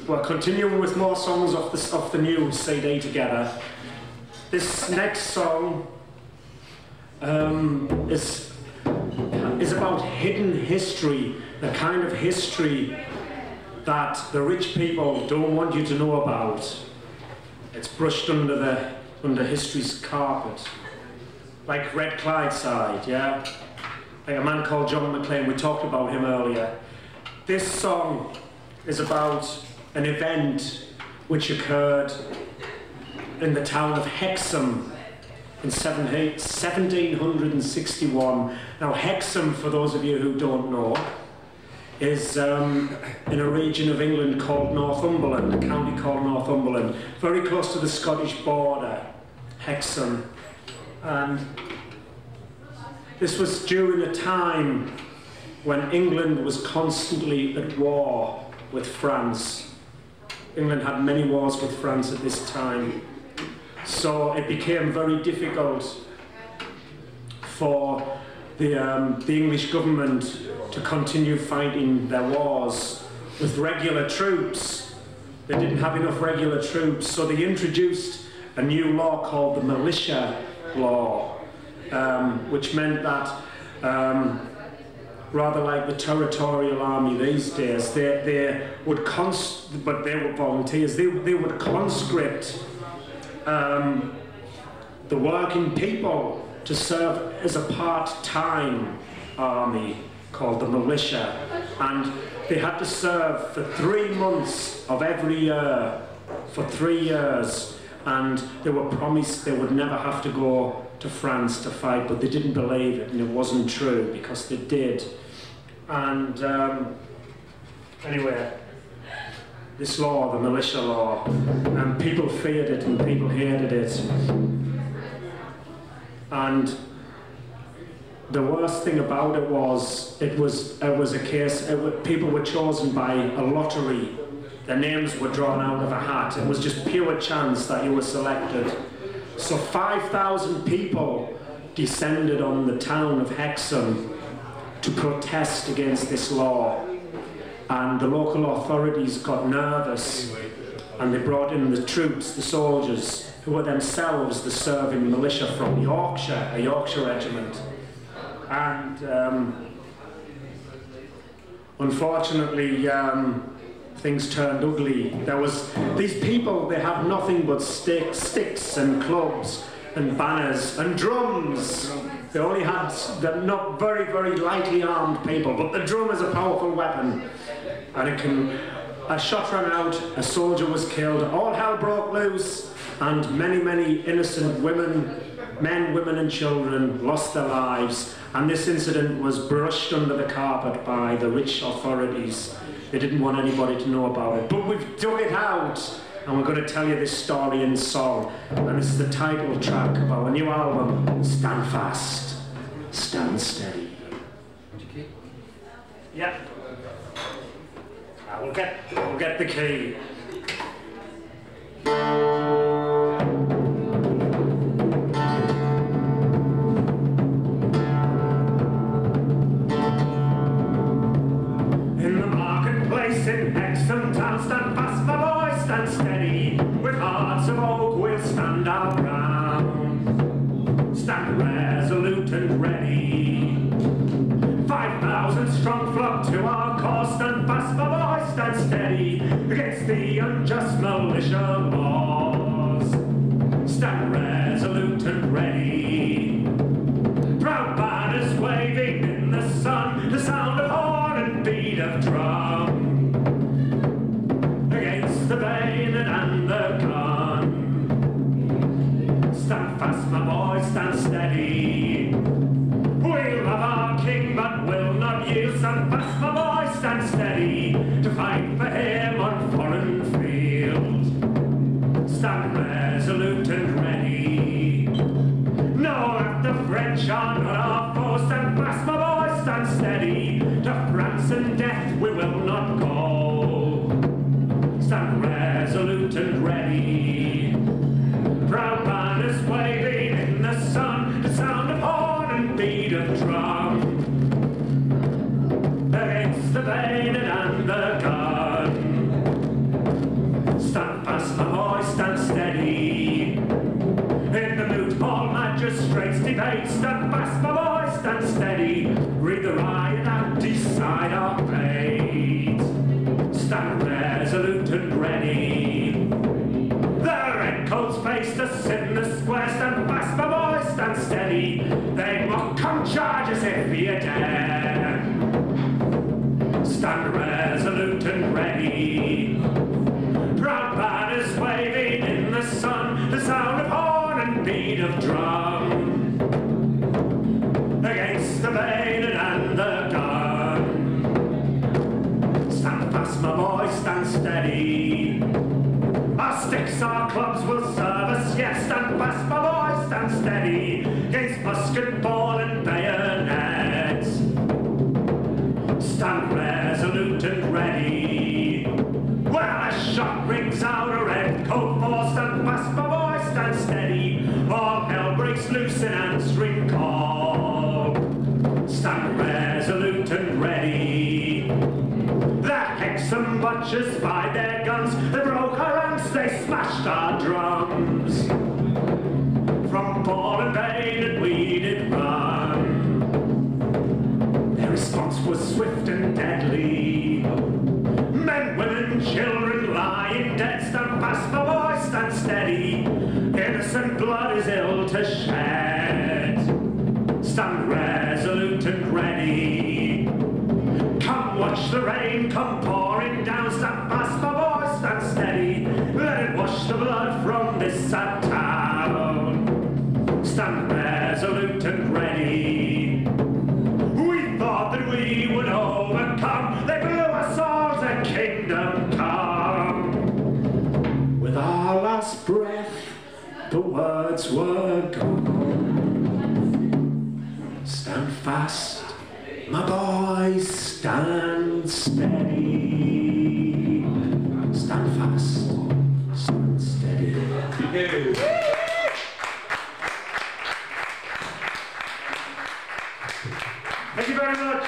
We're continuing with more songs off the new CD together. This next song is about hidden history, the kind of history that the rich people don't want you to know about. It's brushed under history's carpet. Like Red Clydeside, yeah? Like a man called John McClane, we talked about him earlier. This song is about an event which occurred in the town of Hexham in 1761. Now Hexham, for those of you who don't know, is in a region of England called Northumberland, a county called Northumberland, very close to the Scottish border, Hexham. And this was during a time when England was constantly at war with France. England had many wars with France at this time. So it became very difficult for the English government to continue fighting their wars with regular troops. They didn't have enough regular troops, so they introduced a new law called the Militia Law, which meant that rather like the territorial army these days, they would but they were volunteers, they would conscript the working people to serve as a part-time army called the militia, and they had to serve for 3 months of every year for 3 years, and they were promised they would never have to go to France to fight, but they didn't believe it, and it wasn't true because they did. And anyway, this law, the militia law, and people feared it and people hated it. And the worst thing about it was a case, people were chosen by a lottery. Their names were drawn out of a hat. It was just pure chance that you were selected. So 5,000 people descended on the town of Hexham to protest against this law. And the local authorities got nervous and they brought in the troops, the soldiers, who were themselves the serving militia from Yorkshire, a Yorkshire regiment. And unfortunately, things turned ugly. These people, they have nothing but sticks and clubs and banners and drums. They only had, they're not very, very lightly armed people, but the drum is a powerful weapon. And it can, a shot ran out, a soldier was killed, all hell broke loose, and many, many innocent men, women and children lost their lives. And this incident was brushed under the carpet by the rich authorities. They didn't want anybody to know about it. But we've dug it out, and we're going to tell you this story in song. And this is the title track of our new album, Stand Fast, Stand Steady. Yeah. We'll get the key. In the marketplace in Hexham Town, stand fast, my boys, stand steady. With hearts of oak, we'll stand our ground. Stand resolute and ready. 5,000 strong flock to our cause. Stand fast, my boys, stand steady against the unjust militia laws. Stand resolute and ready. Proud banners waving in the sun, the sound of horn and beat of drum. Against the bayonet and the gun. Stand fast, my boys, stand steady. We'll have our king, but will not yield. Stand fast, my boys, stand steady to fight for him on foreign field. Stand resolute and ready. magistrates debate. Stand fast, my boys, stand steady. Read the riot and decide our fate. Stand resolute and ready. The redcoats face us in the square. Stand fast, my boys, stand steady. They mock, come charge us if you dare. Stand resolute and ready. Proud banners waving in the sun, the sound of horn and beat of drum. Against the bayonet and the gun. Stand fast, my boys, stand steady. Our sticks, our clubs will serve us, yes. Stand fast, my boys, stand steady. Against musket ball and bayonet. Stand resolute and ready. When a shot rings out, a red coat falls. Stand fast, my boys, stand steady. All hell breaks loose in answering call. Stand resolute and ready. The Hexham butchers spied their guns. They broke our ranks, they smashed our drums. From ball and bayonet we did run. Their response was swift and deadly. Men, women, children lying dead. Stand fast, my boys, stand steady. Innocent blood is ill to shed. Stand resolute and ready. Come watch the rain come pouring down. Stand fast, my boys, stand steady. Let it wash the blood from this sad town. Stand resolute and ready. We thought that we would overcome. They blew us all to kingdom come. With our last breath, the words were gone. Stand fast, my boys, stand steady. Stand fast, stand steady. Thank you very much.